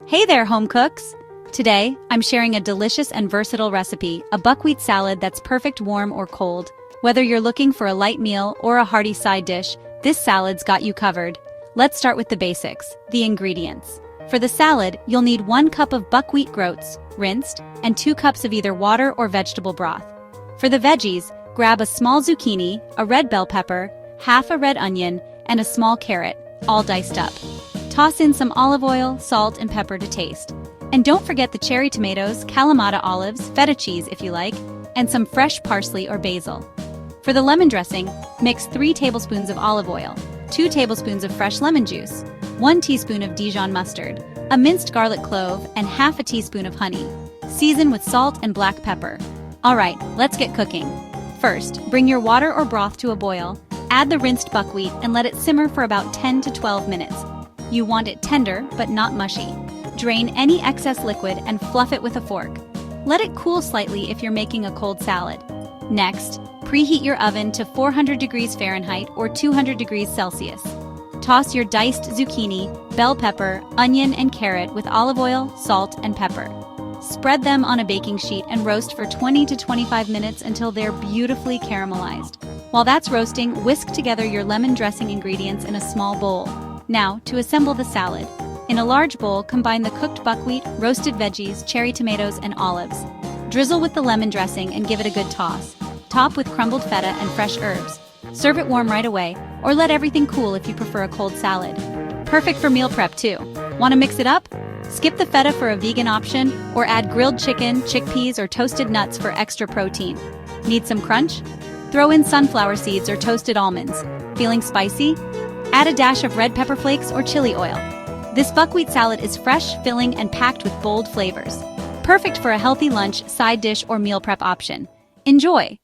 Hey there, home cooks! Today, I'm sharing a delicious and versatile recipe, a buckwheat salad that's perfect warm or cold. Whether you're looking for a light meal or a hearty side dish, this salad's got you covered. Let's start with the basics, the ingredients. For the salad, you'll need 1 cup of buckwheat groats, rinsed, and 2 cups of either water or vegetable broth. For the veggies, grab a small zucchini, a red bell pepper, half a red onion, and a small carrot, all diced up. Toss in some olive oil, salt, and pepper to taste. And don't forget the cherry tomatoes, Kalamata olives, feta cheese if you like, and some fresh parsley or basil. For the lemon dressing, mix 3 tablespoons of olive oil, 2 tablespoons of fresh lemon juice, 1 teaspoon of Dijon mustard, a minced garlic clove, and half a teaspoon of honey. Season with salt and black pepper. Alright, let's get cooking. First, bring your water or broth to a boil, add the rinsed buckwheat and let it simmer for about 10 to 12 minutes. You want it tender, but not mushy. Drain any excess liquid and fluff it with a fork. Let it cool slightly if you're making a cold salad. Next, preheat your oven to 400 degrees Fahrenheit or 200 degrees Celsius. Toss your diced zucchini, bell pepper, onion, and carrot with olive oil, salt, and pepper. Spread them on a baking sheet and roast for 20 to 25 minutes until they're beautifully caramelized. While that's roasting, whisk together your lemon dressing ingredients in a small bowl. Now, to assemble the salad. In a large bowl, combine the cooked buckwheat, roasted veggies, cherry tomatoes, and olives. Drizzle with the lemon dressing and give it a good toss. Top with crumbled feta and fresh herbs. Serve it warm right away, or let everything cool if you prefer a cold salad. Perfect for meal prep too. Want to mix it up? Skip the feta for a vegan option, or add grilled chicken, chickpeas, or toasted nuts for extra protein. Need some crunch? Throw in sunflower seeds or toasted almonds. Feeling spicy? Add a dash of red pepper flakes or chili oil. This buckwheat salad is fresh, filling, and packed with bold flavors. Perfect for a healthy lunch, side dish, or meal prep option. Enjoy!